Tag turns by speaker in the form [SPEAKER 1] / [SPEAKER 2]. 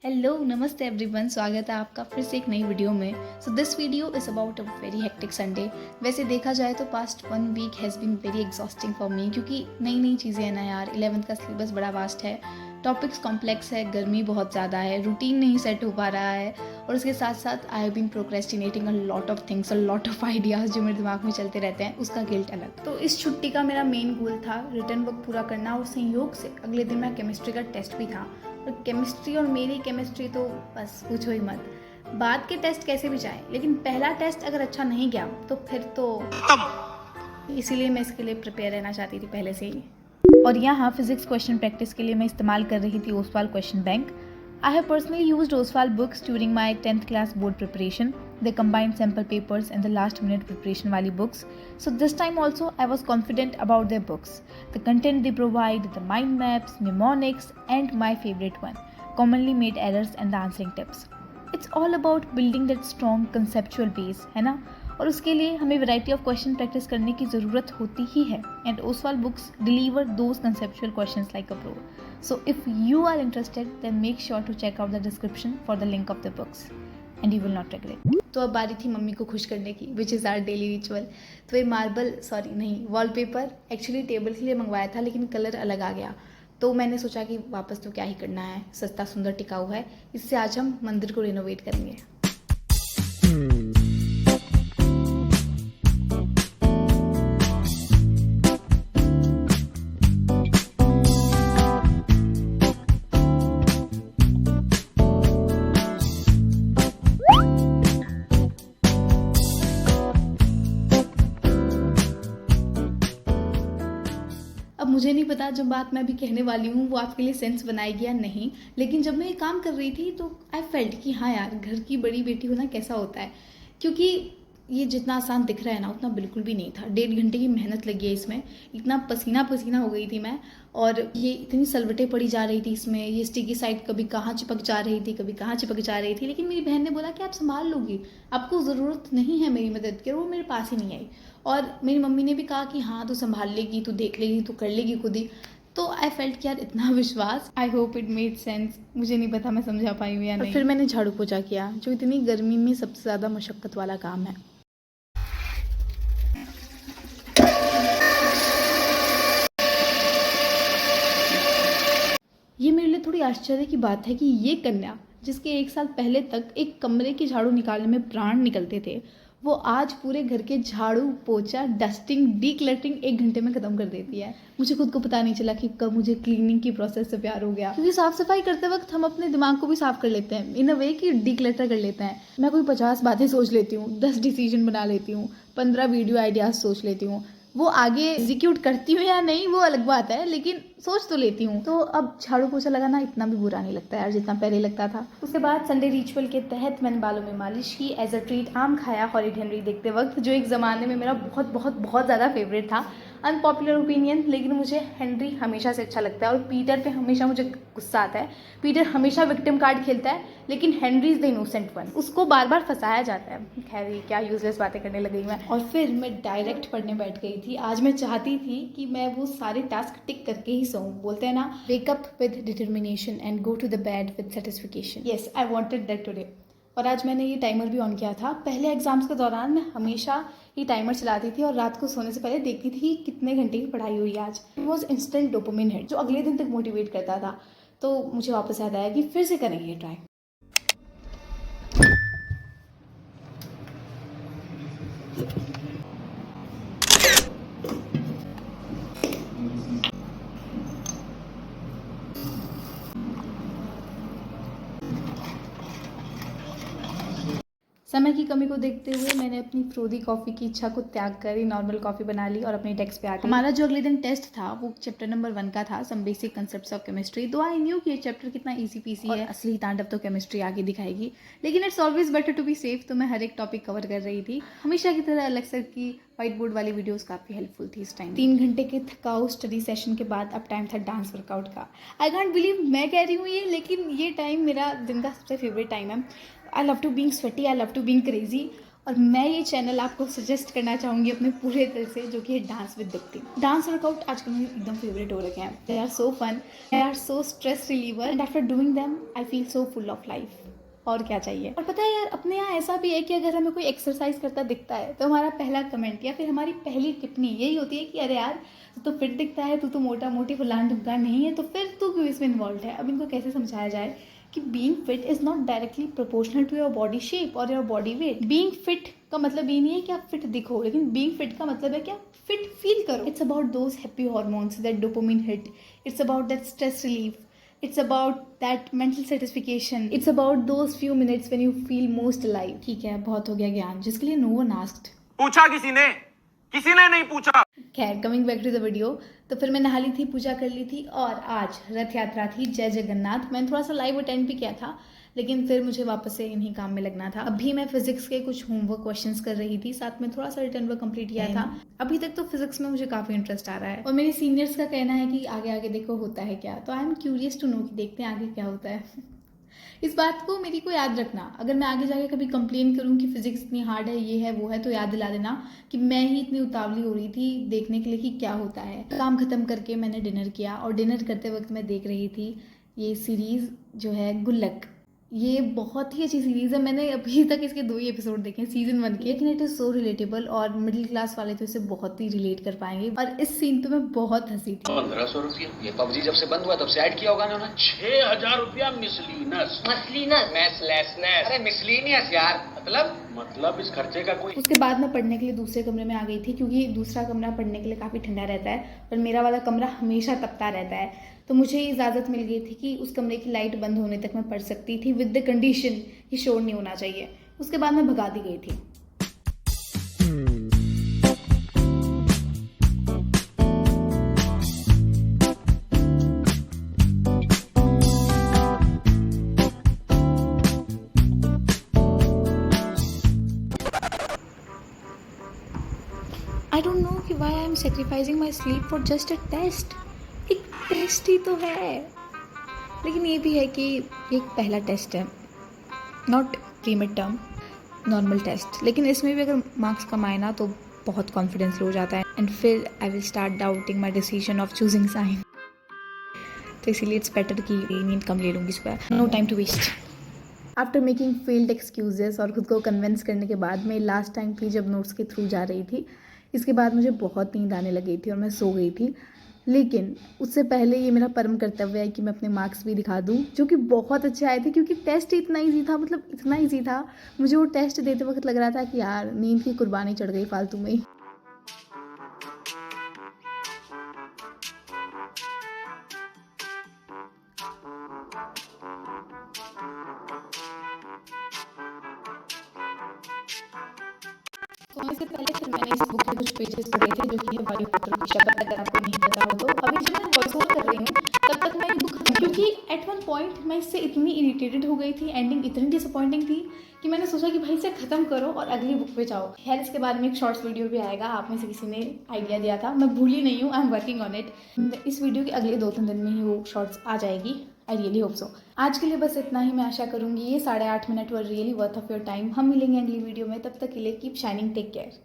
[SPEAKER 1] Hello नमस्ते everyone, स्वागत है आपका फिर से एक नई वीडियो में। So this video is about a very hectic Sunday. वैसे देखा जाए तो past 1 week has been very exhausting for me, क्योंकि नई नई चीज़ें हैं ना यार। 11th का सिलेबस बड़ा वास्ट है, टॉपिक्स कॉम्प्लेक्स है, गर्मी बहुत ज़्यादा है, रूटीन नहीं सेट हो पा रहा है, और उसके साथ साथ I have been procrastinating a lot of things, a lot of ideas जो मेरे दिमाग में चलते रहते हैं, उसका गिल्ट अलग। तो इस छुट्टी का मेरा मेन गोल था रिटर्न वर्क पूरा करना, और संयोग से अगले दिन मेरा केमिस्ट्री का टेस्ट भी था। और केमिस्ट्री और मेरी केमिस्ट्री तो बस पूछो ही मत। बाद के टेस्ट कैसे भी जाए, लेकिन पहला टेस्ट अगर अच्छा नहीं गया तो फिर तो इसीलिए मैं इसके लिए प्रिपेयर रहना चाहती थी पहले से ही। और यहाँ फिजिक्स क्वेश्चन प्रैक्टिस के लिए मैं इस्तेमाल कर रही थी Oswal question bank. I have personally used Oswal books during my 10th class board preparation, the combined sample papers and the last minute preparation wali books. So this time also I was confident about their books, the content they provide, the mind maps, mnemonics, and my favorite one, commonly made errors and the answering tips. It's all about building that strong conceptual base, है ना। और उसके लिए हमें variety of question practice करने की ज़रूरत होती ही है, and Oswal books deliver those conceptual questions like a pro. So if you are interested, then make sure to check out the description for the link of the books and you will not regret. तो अब बारी थी mummy को खुश करने की, which is our daily ritual. तो ये वॉलपेपर एक्चुअली टेबल के लिए मंगवाया था, लेकिन कलर अलग आ गया। तो मैंने सोचा कि वापस तो क्या ही करना है, सस्ता सुंदर टिकाऊ है, इससे आज हम मंदिर को रिनोवेट करेंगे। अब मुझे नहीं पता जो बात मैं अभी कहने वाली हूँ वो आपके लिए सेंस बनाएगी या नहीं, लेकिन जब मैं ये काम कर रही थी तो आई फेल्ट कि हाँ यार, घर की बड़ी बेटी होना कैसा होता है। क्योंकि ये जितना आसान दिख रहा है ना, उतना बिल्कुल भी नहीं था। 1.5 घंटे की मेहनत लगी है इसमें, इतना पसीना पसीना हो गई थी मैं, और ये इतनी सलवटें पड़ी जा रही थी इसमें। ये स्टिकी साइड कभी कहाँ चिपक जा रही थी, कभी कहाँ चिपक जा रही थी, लेकिन मेरी बहन ने बोला कि आप संभाल लोगी, आपको ज़रूरत नहीं है मेरी मदद की, और वो मेरे पास ही नहीं आई। और मेरी मम्मी ने भी कहा कि हाँ तू संभाल लेगी, तू देख लेगी, तू कर लेगी खुद ही। तो आई फेल्ट कि यार इतना विश्वास, I hope it made sense. मुझे नहीं पता मैं समझा पाई हूँ या नहीं। फिर मैंने झाड़ू पोछा किया, जो इतनी गर्मी में सबसे ज़्यादा मशक्क़त वाला काम है। ये मेरे लिए थोड़ी आश्चर्य की बात है कि ये कन्या, जिसके 1 साल पहले तक एक कमरे की झाड़ू निकालने में प्राण निकलते थे, वो आज पूरे घर के झाड़ू पोछा डस्टिंग डीक्लटरिंग 1 घंटे में ख़त्म कर देती है। मुझे खुद को पता नहीं चला कि कब मुझे क्लीनिंग की प्रोसेस से प्यार हो गया, क्योंकि साफ़ सफाई करते वक्त हम अपने दिमाग को भी साफ़ कर लेते हैं, इन अ वे कि डीक्लटर कर लेते हैं। मैं कोई 50 बातें सोच लेती हूँ, 10 डिसीजन बना लेती हूँ, 15 वीडियो आइडियाज़ सोच लेती हूँ। वो आगे एग्जीक्यूट करती हूँ या नहीं वो अलग बात है, लेकिन सोच तो लेती हूँ। तो अब झाड़ू पोछा लगाना इतना भी बुरा नहीं लगता यार, जितना पहले लगता था। उसके बाद संडे रिचुअल के तहत मैंने बालों में मालिश की, एज अ ट्रीट आम खाया हॉलिडे हेनरी देखते वक्त, जो एक ज़माने में मेरा बहुत बहुत बहुत ज़्यादा फेवरेट था। अनपॉपुलर ओपिनियन, लेकिन मुझे हेनरी हमेशा से अच्छा लगता है, और पीटर पे हमेशा मुझे गुस्सा आता है। पीटर हमेशा विक्टिम कार्ड खेलता है, लेकिन Henry is the innocent one, उसको बार बार फंसाया जाता है। खैर ये क्या यूजलेस बातें करने लगी मैं। और फिर मैं डायरेक्ट पढ़ने बैठ गई थी। आज मैं चाहती थी कि मैं वो सारे टास्क टिक करके ही सोऊं। बोलते हैं ना, wake up with determination and go to the bed with satisfaction. Yes, I wanted that today. और आज मैंने ये टाइमर भी ऑन किया था। पहले एग्जाम्स के दौरान मैं हमेशा ये टाइमर चलाती थी, और रात को सोने से पहले देखती थी कि कितने घंटे की पढ़ाई हुई आज। It was instant dopamine hit, जो अगले दिन तक मोटिवेट करता था। तो मुझे वापस याद आया कि फिर से करेंगे ये ट्राई। समय की कमी को देखते हुए मैंने अपनी फ्रोदी कॉफ़ी की इच्छा को त्याग कर ही नॉर्मल कॉफ़ी बना ली और अपने डेस्क पे आ गई। हमारा जो अगले दिन टेस्ट था वो चैप्टर नंबर 1 का था, some basic concepts of chemistry. Though I new कि ये चैप्टर कितना इजी पीसी है, असली तांडव तो केमिस्ट्री आगे दिखाएगी, लेकिन it's always better to be safe. तो मैं हर एक टॉपिक कवर कर रही थी। हमेशा की तरह अलग सर की व्हाइट बोर्ड वाली वीडियोस काफ़ी हेल्पफुल थी इस टाइम। 3 घंटे के थकाऊ स्टडी सेशन के बाद अब टाइम था डांस वर्कआउट का। आई कांट बिलीव मैं कह रही हूँ ये, लेकिन ये टाइम मेरा दिन का सबसे फेवरेट टाइम है। I love to being sweaty, I love to being crazy. और मैं ये चैनल आपको सजेस्ट करना चाहूँगी अपने पूरे दिल से, जो कि है dance with Deepti. Dance workout आजकल मेरे एकदम फेवरेट हो रखे हैं। They are so fun, they are so stress reliever and after doing them I feel so full of life. और क्या चाहिए। और पता है यार, अपने यहाँ ऐसा भी है कि अगर हमें कोई एक्सरसाइज करता दिखता है तो हमारा पहला कमेंट या फिर हमारी पहली टिप्पणी यही होती है कि अरे यार तू तो फिट दिखता है, तू तो मोटा मोटी फुलान ढुमका नहीं है, तो फिर तू क्यों इसमें इन्वॉल्व है। अब इनको कैसे समझाया जाए कि being fit is not directly proportional to your body shape और your body weight. Being fit का मतलब ये नहीं है कि आप फिट दिखो, लेकिन बीइंग फिट का मतलब है कि आप फिट फील करो। It's about those happy hormones, that dopamine hit, it's about that stress relief, it's about that mental satisfaction, it's about those few minutes when you feel most alive। ठीक है, बहुत हो गया ज्ञान जिसके लिए no one asked।
[SPEAKER 2] पूछा किसी ने नहीं पूछा।
[SPEAKER 1] खैर, coming back to the video, तो फिर मैं नहा ली थी, पूजा कर ली थी और आज रथ यात्रा थी, जय जगन्नाथ। मैंने थोड़ा सा लाइव अटेंड भी किया था, लेकिन फिर मुझे वापस से इन्हीं काम में लगना था। अभी मैं फिजिक्स के कुछ होमवर्क क्वेश्चंस कर रही थी, साथ में थोड़ा सा रिटर्न वर्क कंप्लीट किया था। अभी तक तो फिजिक्स में मुझे काफ़ी इंटरेस्ट आ रहा है और मेरे सीनियर्स का कहना है कि आगे आगे देखो होता है क्या, तो I am curious to know कि देखते हैं आगे क्या होता है। इस बात को मेरी को याद रखना, अगर मैं आगे जाके कभी कंप्लेन करूँ कि फिजिक्स इतनी हार्ड है, ये है वो है, तो याद दिला देना कि मैं ही इतनी उतावली हो रही थी देखने के लिए कि क्या होता है। काम खत्म करके मैंने डिनर किया और डिनर करते वक्त मैं देख रही थी ये सीरीज़ जो है गुल्लक। ये बहुत ही अच्छी सीरीज़ है, मैंने अभी तक इसके 2 ही एपिसोड देखे हैं सीजन 1 के, लेकिन इट इज़ सो रिलेटेबल और मिडिल क्लास वाले तो इसे बहुत ही रिलेट कर पाएंगे। और इस सीन पे मैं बहुत हंसी थी।
[SPEAKER 3] 1500 रुपया ये पबजी जब से बंद हुआ तब से ऐड किया होगा उन्होंने।
[SPEAKER 4] 6000 रुपया मिसलीनस।
[SPEAKER 3] अरे मिसलीनियस यार,
[SPEAKER 4] मतलब इस खर्चे का कोई।
[SPEAKER 1] उसके बाद मैं पढ़ने के लिए दूसरे कमरे में आ गई थी, क्योंकि दूसरा कमरा पढ़ने के लिए काफ़ी ठंडा रहता है और मेरा वाला कमरा हमेशा तपता रहता है। तो मुझे इजाज़त मिल गई थी कि उस कमरे की लाइट बंद होने तक मैं पढ़ सकती थी, विद द कंडीशन कि शोर नहीं होना चाहिए। उसके बाद मैं भगा दी गई थी। आई डोंट नो कि why I am sacrificing my sleep for just a test. एक टेस्ट ही तो है, लेकिन ये भी है कि एक पहला टेस्ट है, not pre mid term, normal test. लेकिन इसमें भी अगर मार्क्स कम आए ना तो बहुत कॉन्फिडेंस लो जाता है एंड फिर I will start doubting my decision of choosing science. तो इसीलिए इट्स बेटर कि नींद कम ले लूँगी सुबह। No time to waste. After making failed excuses और खुद को कन्विंस करने के बाद मैं लास्ट टाइम थी जब नोट्स के थ्रू जा रही थी। इसके बाद मुझे बहुत नींद आने लगी थी और मैं सो गई थी। लेकिन उससे पहले ये मेरा परम कर्तव्य है कि मैं अपने मार्क्स भी दिखा दूं, जो कि बहुत अच्छे आए थे, क्योंकि टेस्ट इतना ईजी था, मतलब इतना ईजी था। मुझे वो टेस्ट देते वक्त लग रहा था कि यार नींद की कुर्बानी चढ़ गई फालतू में ही। तो इससे पहले फिर मैंने इस बुक के कुछ पेजेस पढ़े थे, जो कि है वायुपुत्र की शपथ। अगर आपको नहीं पता हो तो अभी जब मैं वॉइस ओवर कर रही हूँ तब तक मैं बुक, क्योंकि एट वन पॉइंट मैं इससे इतनी इरिटेटेड हो गई थी, एंडिंग इतनी डिसअपॉइंटिंग थी कि मैंने सोचा कि भाई इसे ख़त्म करो और अगली बुक पे जाओ। खैर, इसके बाद में एक शॉर्ट्स वीडियो भी आएगा, आप में से किसी ने आइडिया दिया था, मैं भूली नहीं हूँ, I am working on it. इस वीडियो के अगले 2-3 दिन में ही वो शॉर्ट्स आ जाएगी, आई रियली होप सो। आज के लिए बस इतना ही। मैं आशा करूँगी ये 8.5 minute were really worth of your time. हम मिलेंगे अगली वीडियो में, तब तक के लिए कीप शाइनिंग, टेक केयर।